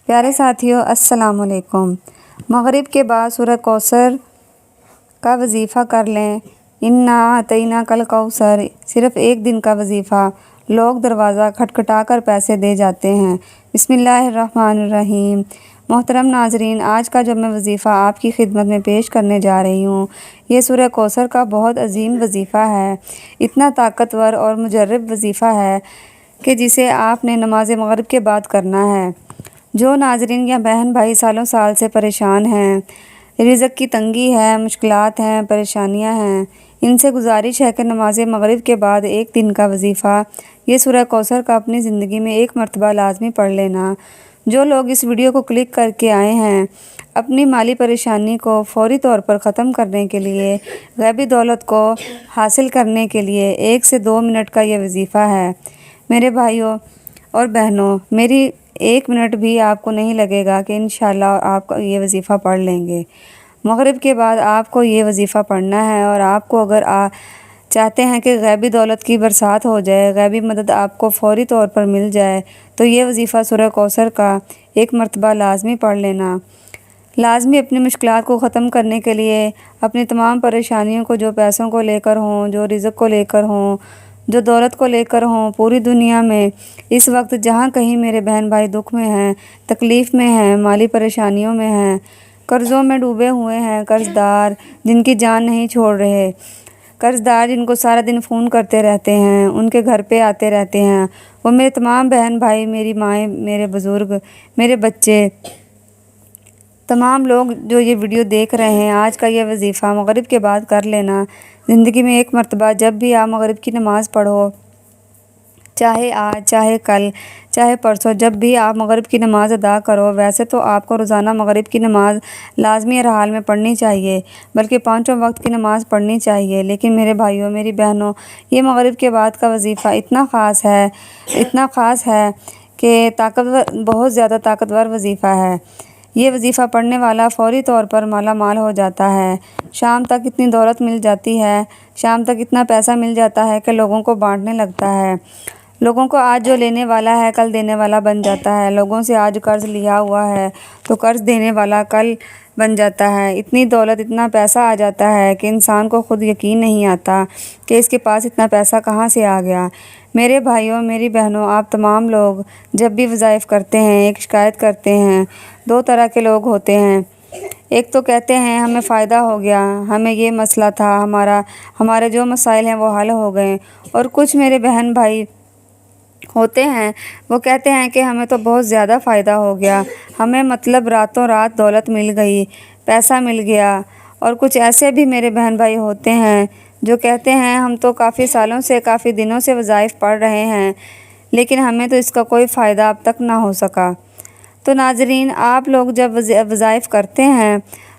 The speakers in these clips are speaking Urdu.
پیارے ساتھیوں، السلام علیکم۔ مغرب کے بعد سورہ کوثر کا وظیفہ کر لیں۔ انا اعطیناک الکوثر، صرف ایک دن کا وظیفہ۔ لوگ دروازہ کھٹکھٹا کر پیسے دے جاتے ہیں۔ بسم اللہ الرحمن الرحیم۔ محترم ناظرین، آج کا جو میں وظیفہ آپ کی خدمت میں پیش کرنے جا رہی ہوں، یہ سورہ کوثر کا بہت عظیم وظیفہ ہے۔ اتنا طاقتور اور مجرب وظیفہ ہے کہ جسے آپ نے نماز مغرب کے بعد کرنا ہے۔ جو ناظرین یا بہن بھائی سالوں سال سے پریشان ہیں، رزق کی تنگی ہے، مشکلات ہیں، پریشانیاں ہیں، ان سے گزارش ہے کہ نماز مغرب کے بعد ایک دن کا وظیفہ یہ سورہ کوثر کا اپنی زندگی میں ایک مرتبہ لازمی پڑھ لینا۔ جو لوگ اس ویڈیو کو کلک کر کے آئے ہیں، اپنی مالی پریشانی کو فوری طور پر ختم کرنے کے لیے، غیبی دولت کو حاصل کرنے کے لیے 1 سے 2 منٹ کا یہ وظیفہ ہے۔ میرے بھائیوں اور بہنوں، میری 1 منٹ بھی آپ کو نہیں لگے گا کہ انشاءاللہ آپ یہ وظیفہ پڑھ لیں گے۔ مغرب کے بعد آپ کو یہ وظیفہ پڑھنا ہے، اور آپ کو اگر چاہتے ہیں کہ غیبی دولت کی برسات ہو جائے، غیبی مدد آپ کو فوری طور پر مل جائے، تو یہ وظیفہ سورہ کوثر کا ایک مرتبہ لازمی پڑھ لینا۔ لازمی اپنی مشکلات کو ختم کرنے کے لیے، اپنی تمام پریشانیوں کو، جو پیسوں کو لے کر ہوں، جو رزق کو لے کر ہوں، جو دولت کو لے کر ہوں، پوری دنیا میں اس وقت جہاں کہیں میرے بہن بھائی دکھ میں ہیں، تکلیف میں ہیں، مالی پریشانیوں میں ہیں، قرضوں میں ڈوبے ہوئے ہیں، قرض دار جن کی جان نہیں چھوڑ رہے، قرض دار جن کو سارا دن فون کرتے رہتے ہیں، ان کے گھر پہ آتے رہتے ہیں، وہ میرے تمام بہن بھائی، میری مائیں، میرے بزرگ، میرے بچے، تمام لوگ جو یہ ویڈیو دیکھ رہے ہیں، آج کا یہ وظیفہ مغرب کے بعد کر لینا۔ زندگی میں ایک مرتبہ جب بھی آپ مغرب کی نماز پڑھو، چاہے آج، چاہے کل، چاہے پرسوں، جب بھی آپ مغرب کی نماز ادا کرو، ویسے تو آپ کو روزانہ مغرب کی نماز لازمی ہر حال میں پڑھنی چاہیے، بلکہ 5 وقت کی نماز پڑھنی چاہیے، لیکن میرے بھائیوں، میری بہنوں، یہ مغرب کے بعد کا وظیفہ اتنا خاص ہے کہ بہت زیادہ طاقتور وظیفہ ہے۔ یہ وظیفہ پڑھنے والا فوری طور پر مالا مال ہو جاتا ہے۔ شام تک اتنی دولت مل جاتی ہے، شام تک اتنا پیسہ مل جاتا ہے کہ لوگوں کو بانٹنے لگتا ہے۔ لوگوں کو آج جو لینے والا ہے، کل دینے والا بن جاتا ہے۔ لوگوں سے آج قرض لیا ہوا ہے تو قرض دینے والا کل بن جاتا ہے۔ اتنی دولت، اتنا پیسہ آ جاتا ہے کہ انسان کو خود یقین نہیں آتا کہ اس کے پاس اتنا پیسہ کہاں سے آ گیا۔ میرے بھائیوں، میری بہنوں، آپ تمام لوگ جب بھی وظائف کرتے ہیں، ایک شکایت کرتے ہیں۔ 2 طرح کے لوگ ہوتے ہیں۔ ایک تو کہتے ہیں ہمیں فائدہ ہو گیا، ہمیں یہ مسئلہ تھا، ہمارے جو مسائل ہیں وہ حل ہو گئے، اور کچھ میرے بہن بھائی ہوتے ہیں، وہ کہتے ہیں کہ ہمیں تو بہت زیادہ فائدہ ہو گیا، ہمیں مطلب راتوں رات دولت مل گئی، پیسہ مل گیا۔ اور کچھ ایسے بھی میرے بہن بھائی ہوتے ہیں جو کہتے ہیں ہم تو کافی سالوں سے، کافی دنوں سے وظائف پڑھ رہے ہیں، لیکن ہمیں تو اس کا کوئی فائدہ اب تک نہ ہو سکا۔ تو ناظرین، آپ لوگ جب وظائف کرتے ہیں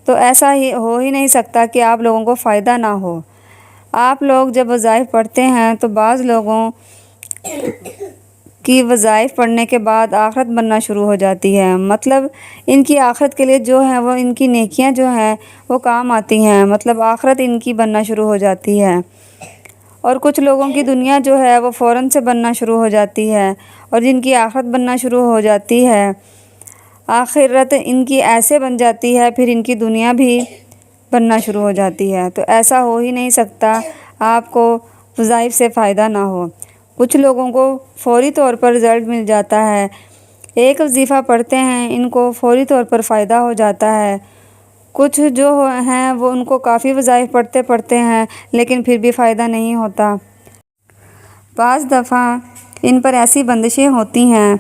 تو ایسا ہو ہی نہیں سکتا کہ آپ لوگوں کو فائدہ نہ ہو۔ آپ لوگ جب وظائف پڑھتے ہیں تو بعض لوگوں کی وظائف پڑھنے کے بعد آخرت بننا شروع ہو جاتی ہے، مطلب ان کی آخرت کے لیے جو ہے وہ ان کی نیکیاں جو ہیں وہ کام آتی ہیں، مطلب آخرت ان کی بننا شروع ہو جاتی ہے۔ اور کچھ لوگوں کی دنیا جو ہے وہ فوراً سے بننا شروع ہو جاتی ہے، اور جن کی آخرت بننا شروع ہو جاتی ہے، آخرت ان کی ایسے بن جاتی ہے، پھر ان کی دنیا بھی بننا شروع ہو جاتی ہے۔ تو ایسا ہو ہی نہیں سکتا آپ کو وظائف سے فائدہ نہ ہو۔ کچھ لوگوں کو فوری طور پر رزلٹ مل جاتا ہے، ایک وظیفہ پڑھتے ہیں، ان کو فوری طور پر فائدہ ہو جاتا ہے۔ کچھ جو ہیں وہ ان کو کافی وظائف پڑھتے ہیں، لیکن پھر بھی فائدہ نہیں ہوتا۔ بعض دفعہ ان پر ایسی بندشیں ہوتی ہیں،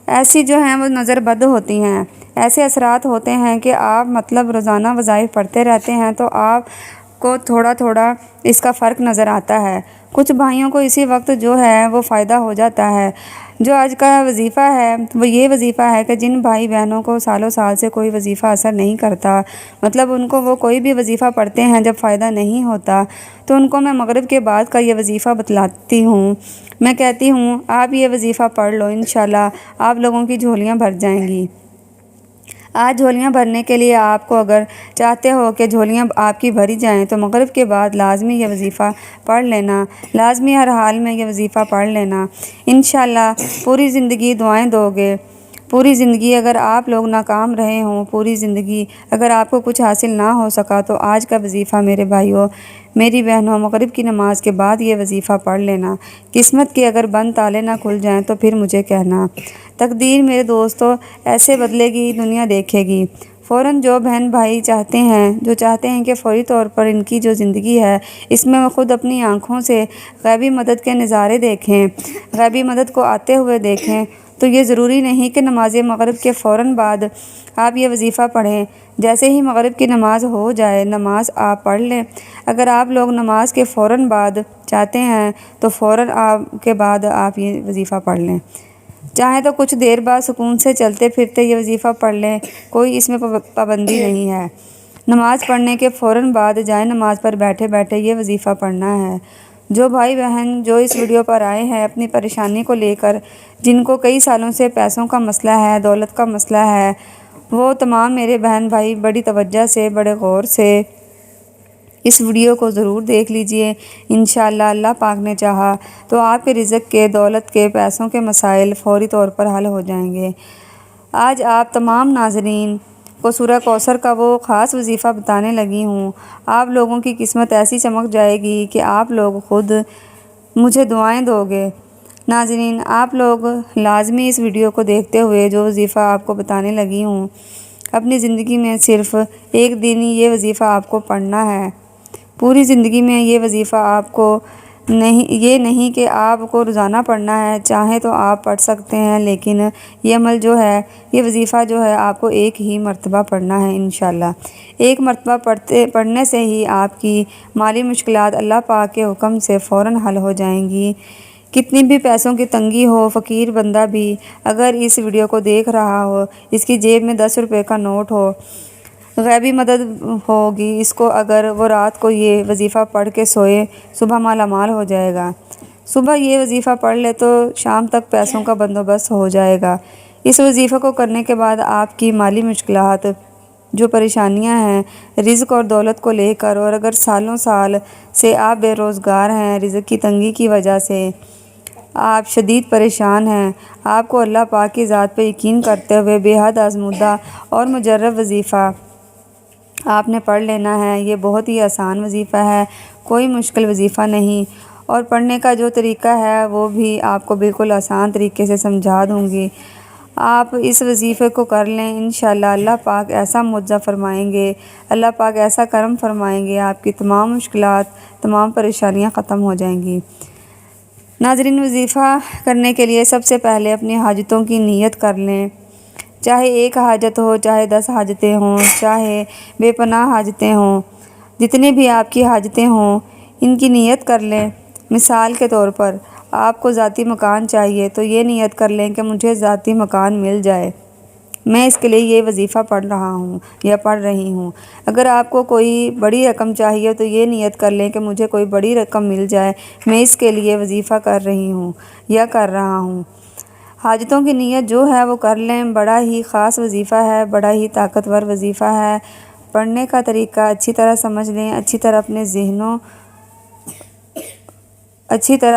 ایسی جو ہیں وہ نظر بد ہوتی ہیں، ایسے اثرات ہوتے ہیں کہ آپ مطلب روزانہ وظائف پڑھتے رہتے ہیں تو آپ کو تھوڑا تھوڑا اس کا فرق نظر آتا ہے۔ کچھ بھائیوں کو اسی وقت جو ہے وہ فائدہ ہو جاتا ہے۔ جو آج کا وظیفہ ہے وہ یہ وظیفہ ہے کہ جن بھائی بہنوں کو سالوں سال سے کوئی وظیفہ اثر نہیں کرتا، مطلب ان کو وہ کوئی بھی وظیفہ پڑھتے ہیں جب فائدہ نہیں ہوتا، تو ان کو میں مغرب کے بعد کا یہ وظیفہ بتلاتی ہوں۔ میں کہتی ہوں آپ یہ وظیفہ پڑھ لو، انشاءاللہ آپ لوگوں کی جھولیاں بھر جائیں گی۔ آج جھولیاں بھرنے کے لیے آپ کو اگر چاہتے ہو کہ جھولیاں آپ کی بھری جائیں تو مغرب کے بعد لازمی یہ وظیفہ پڑھ لینا، لازمی ہر حال میں یہ وظیفہ پڑھ لینا۔ انشاءاللہ پوری زندگی دعائیں دو گے پوری زندگی اگر آپ لوگ ناکام رہے ہوں، پوری زندگی اگر آپ کو کچھ حاصل نہ ہو سکا تو آج کا وظیفہ میرے بھائیوں، میری بہنوں، مغرب کی نماز کے بعد یہ وظیفہ پڑھ لینا۔ قسمت کے اگر بند تالے نہ کھل جائیں تو پھر مجھے کہنا۔ تقدیر میرے دوستوں ایسے بدلے گی، دنیا دیکھے گی۔ فوراً جو بہن بھائی چاہتے ہیں کہ فوری طور پر ان کی جو زندگی ہے اس میں وہ خود اپنی آنکھوں سے غیبی مدد کے نظارے دیکھیں، غیبی مدد کو آتے ہوئے دیکھیں، تو یہ ضروری نہیں کہ نماز مغرب کے فوراً بعد آپ یہ وظیفہ پڑھیں۔ جیسے ہی مغرب کی نماز ہو جائے نماز آپ پڑھ لیں۔ اگر آپ لوگ نماز کے فوراً بعد چاہتے ہیں تو فوراً کے بعد آپ یہ وظیفہ پڑھ لیں۔ چاہیں تو کچھ دیر بعد سکون سے چلتے پھرتے یہ وظیفہ پڑھ لیں، کوئی اس میں پابندی نہیں ہے۔ نماز پڑھنے کے فوراً بعد جائے نماز پر بیٹھے بیٹھے یہ وظیفہ پڑھنا ہے۔ جو بھائی بہن جو اس ویڈیو پر آئے ہیں اپنی پریشانی کو لے کر، جن کو کئی سالوں سے پیسوں کا مسئلہ ہے، دولت کا مسئلہ ہے، وہ تمام میرے بہن بھائی بڑی توجہ سے، بڑے غور سے اس ویڈیو کو ضرور دیکھ لیجئے۔ انشاءاللہ اللہ پاک نے چاہا تو آپ کے رزق کے، دولت کے، پیسوں کے مسائل فوری طور پر حل ہو جائیں گے۔ آج آپ تمام ناظرین کو سورہ کوثر کا وہ خاص وظیفہ بتانے لگی ہوں۔ آپ لوگوں کی قسمت ایسی چمک جائے گی کہ آپ لوگ خود مجھے دعائیں دو گے۔ ناظرین آپ لوگ لازمی اس ویڈیو کو دیکھتے ہوئے جو وظیفہ آپ کو بتانے لگی ہوں اپنی زندگی میں صرف ایک دن ہی یہ وظیفہ آپ کو پڑھنا ہے۔ پوری زندگی میں یہ وظیفہ آپ کو نہیں کہ آپ کو روزانہ پڑھنا ہے، چاہیں تو آپ پڑھ سکتے ہیں، لیکن یہ عمل جو ہے، یہ وظیفہ جو ہے آپ کو ایک ہی مرتبہ پڑھنا ہے انشاءاللہ۔ ایک مرتبہ پڑھنے سے ہی آپ کی مالی مشکلات اللہ پاک کے حکم سے فوراً حل ہو جائیں گی۔ کتنی بھی پیسوں کی تنگی ہو، فقیر بندہ بھی اگر اس ویڈیو کو دیکھ رہا ہو، اس کی جیب میں 10 روپے کا نوٹ ہو، غیبی مدد ہوگی اس کو، اگر وہ رات کو یہ وظیفہ پڑھ کے سوئے صبح مالا مال ہو جائے گا۔ صبح یہ وظیفہ پڑھ لے تو شام تک پیسوں کا بندوبست ہو جائے گا۔ اس وظیفے کو کرنے کے بعد آپ کی مالی مشکلات، جو پریشانیاں ہیں رزق اور دولت کو لے کر، اور اگر سالوں سال سے آپ بے روزگار ہیں، رزق کی تنگی کی وجہ سے آپ شدید پریشان ہیں، آپ کو اللہ پاک کی ذات پہ یقین کرتے ہوئے بے حد آزمودہ اور مجرب وظیفہ آپ نے پڑھ لینا ہے۔ یہ بہت ہی آسان وظیفہ ہے، کوئی مشکل وظیفہ نہیں، اور پڑھنے کا جو طریقہ ہے وہ بھی آپ کو بالکل آسان طریقے سے سمجھا دوں گی۔ آپ اس وظیفے کو کر لیں، انشاءاللہ اللہ پاک ایسا معجزہ فرمائیں گے، اللہ پاک ایسا کرم فرمائیں گے، آپ کی تمام مشکلات، تمام پریشانیاں ختم ہو جائیں گی۔ ناظرین وظیفہ کرنے کے لیے سب سے پہلے اپنی حاجتوں کی نیت کر لیں، چاہے ایک حاجت ہو، چاہے 10 حاجتیں ہوں، چاہے بے پناہ حاجتیں ہوں، جتنی بھی آپ کی حاجتیں ہوں ان کی نیت کر لیں۔ مثال کے طور پر آپ کو ذاتی مکان چاہیے تو یہ نیت کر لیں کہ مجھے ذاتی مکان مل جائے، میں اس کے لیے یہ وظیفہ پڑھ رہا ہوں یا پڑھ رہی ہوں۔ اگر آپ کو کوئی بڑی رقم چاہیے تو یہ نیت کر لیں کہ مجھے کوئی بڑی رقم مل جائے، میں اس کے لیے وظیفہ کر رہی ہوں یا کر رہا ہوں۔ حاجتوں کی نیت جو ہے وہ کر لیں۔ بڑا ہی خاص وظیفہ ہے، بڑا ہی طاقتور وظیفہ ہے۔ پڑھنے کا طریقہ اچھی طرح سمجھ لیں، اچھی طرح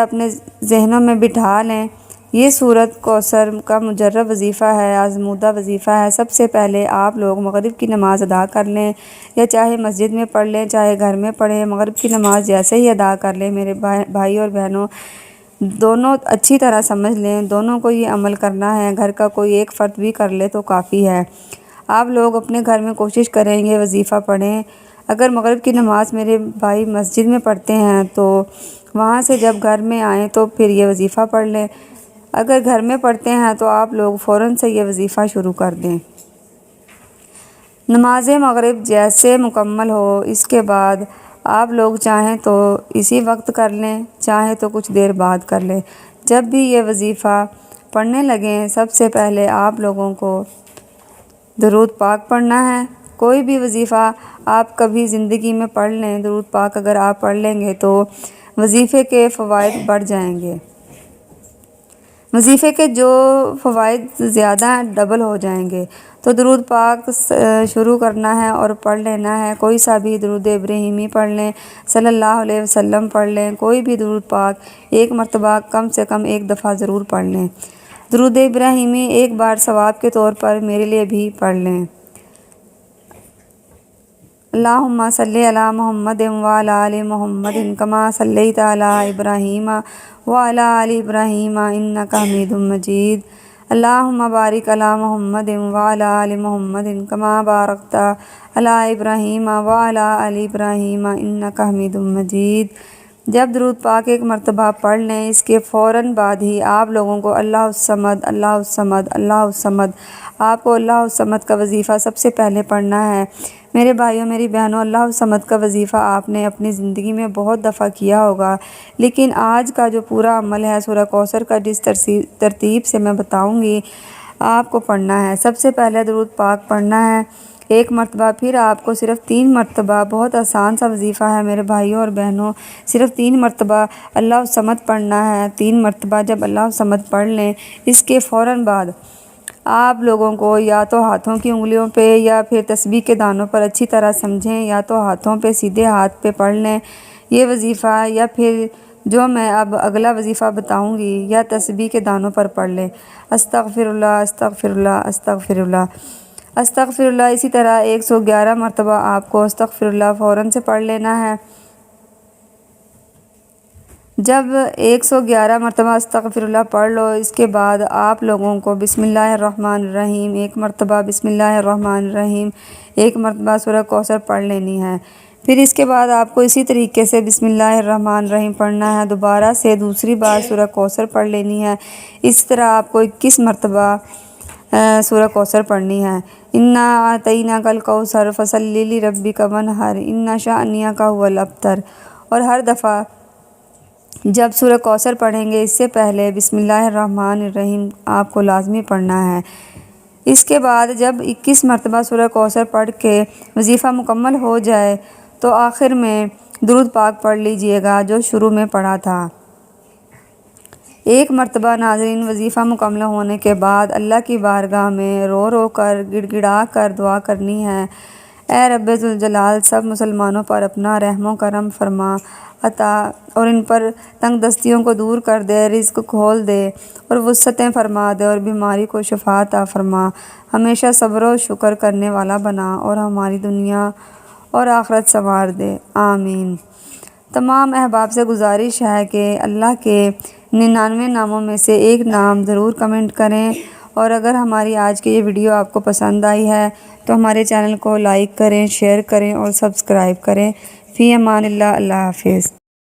اپنے ذہنوں میں بٹھا لیں۔ یہ سورۃ کوثر کا مجرب وظیفہ ہے، آزمودہ وظیفہ ہے۔ سب سے پہلے آپ لوگ مغرب کی نماز ادا کر لیں، یا چاہے مسجد میں پڑھ لیں چاہے گھر میں پڑھیں، مغرب کی نماز جیسے ہی ادا کر لیں میرے بھائی اور بہنوں، دونوں اچھی طرح سمجھ لیں، دونوں کو یہ عمل کرنا ہے۔ گھر کا کوئی ایک فرد بھی کر لے تو کافی ہے۔ آپ لوگ اپنے گھر میں کوشش کریں یہ وظیفہ پڑھیں۔ اگر مغرب کی نماز میرے بھائی مسجد میں پڑھتے ہیں تو وہاں سے جب گھر میں آئیں تو پھر یہ وظیفہ پڑھ لیں۔ اگر گھر میں پڑھتے ہیں تو آپ لوگ فوراً سے یہ وظیفہ شروع کر دیں۔ نماز مغرب جیسے مکمل ہو اس کے بعد آپ لوگ چاہیں تو اسی وقت کر لیں، چاہیں تو کچھ دیر بعد کر لیں۔ جب بھی یہ وظیفہ پڑھنے لگیں سب سے پہلے آپ لوگوں کو درود پاک پڑھنا ہے۔ کوئی بھی وظیفہ آپ کبھی زندگی میں پڑھ لیں، درود پاک اگر آپ پڑھ لیں گے تو وظیفے کے فوائد بڑھ جائیں گے، وظیفے کے جو فوائد زیادہ ڈبل ہو جائیں گے۔ تو درود پاک شروع کرنا ہے اور پڑھ لینا ہے۔ کوئی سا بھی درود ابراہیمی پڑھ لیں، صلی اللہ علیہ وسلم پڑھ لیں، کوئی بھی درود پاک ایک مرتبہ کم سے کم ایک دفعہ ضرور پڑھ لیں۔ درود ابراہیمی ایک بار ثواب کے طور پر میرے لیے بھی پڑھ لیں۔ اللہم صلی علی محمد وعلی آل محمد کما صلیت علی ابراہیم وعلی آل ابراہیم انک حمید مجید۔ اللہم بارک علی محمد وعلی آل محمد کما بارکت علی ابراہیم وعلی آل ابراہیم انک حمید مجید۔ جب درود پاک ایک مرتبہ پڑھ لیں، اس کے فوراً بعد ہی آپ لوگوں کو اللہ الصمد اللہ الصمد اللہ الصمد، آپ کو اللہ الصمد کا وظیفہ سب سے پہلے پڑھنا ہے۔ میرے بھائیوں میری بہنوں، اللہ الصمد کا وظیفہ آپ نے اپنی زندگی میں بہت دفعہ کیا ہوگا، لیکن آج کا جو پورا عمل ہے سورہ کوثر کا جس ترتیب سے میں بتاؤں گی آپ کو پڑھنا ہے۔ سب سے پہلے درود پاک پڑھنا ہے ایک مرتبہ، پھر آپ کو صرف 3 مرتبہ، بہت آسان سا وظیفہ ہے میرے بھائیوں اور بہنوں، صرف 3 مرتبہ اللہ الصمد پڑھنا ہے۔ 3 مرتبہ جب اللہ الصمد پڑھ لیں، اس کے فوراً بعد آپ لوگوں کو یا تو ہاتھوں کی انگلیوں پہ یا پھر تسبیح کے دانوں پر اچھی طرح سمجھیں، یا تو ہاتھوں پہ سیدھے ہاتھ پہ پڑھ لیں یہ وظیفہ، یا پھر جو میں اب اگلا وظیفہ بتاؤں گی یا تسبیح کے دانوں پر پڑھ لیں۔ استغفر اللہ استغفر اللہ استغفر اللہ استغفر اللہ، اسی طرح 111 مرتبہ آپ کو استغفر اللہ فوراً سے پڑھ لینا ہے۔ جب 111 مرتبہ استغفر اللہ پڑھ لو، اس کے بعد آپ لوگوں کو بسم اللہ الرحمن الرحیم ایک مرتبہ، بسم اللہ الرحمن الرحیم ایک مرتبہ سورہ کوثر پڑھ لینی ہے۔ پھر اس کے بعد آپ کو اسی طریقے سے بسم اللہ الرحمن الرحیم پڑھنا ہے، دوبارہ سے دوسری بار سورہ کوثر پڑھ لینی ہے۔ اس طرح آپ کو 21 مرتبہ سورہ کوثر پڑھنی ہے۔ انا اعطیناک الکوثر فصلی لربک وانحر ان شانئک ھو الابتر۔ اور ہر دفعہ جب سورہ کوثر پڑھیں گے اس سے پہلے بسم اللہ الرحمن الرحیم آپ کو لازمی پڑھنا ہے۔ اس کے بعد جب 21 مرتبہ سورہ کوثر پڑھ کے وظیفہ مکمل ہو جائے تو آخر میں درود پاک پڑھ لیجئے گا جو شروع میں پڑھا تھا۔ ایک مرتبہ ناظرین وظیفہ مکمل ہونے کے بعد اللہ کی بارگاہ میں رو رو کر گڑ گڑا کر دعا کرنی ہے، اے رب ذوالجلال سب مسلمانوں پر اپنا رحم و کرم فرما عطا اور ان پر تنگ دستیوں کو دور کر دے، رزق کھول دے اور وسعتیں فرما دے اور بیماری کو شفا عطا فرما، ہمیشہ صبر و شکر کرنے والا بنا اور ہماری دنیا اور آخرت سنوار دے، آمین۔ تمام احباب سے گزارش ہے کہ اللہ کے 99 ناموں میں سے ایک نام ضرور کمنٹ کریں، اور اگر ہماری آج کی یہ ویڈیو آپ کو پسند آئی ہے تو ہمارے چینل کو لائک کریں، شیئر کریں اور سبسکرائب کریں۔ فی امان اللہ، اللہ حافظ۔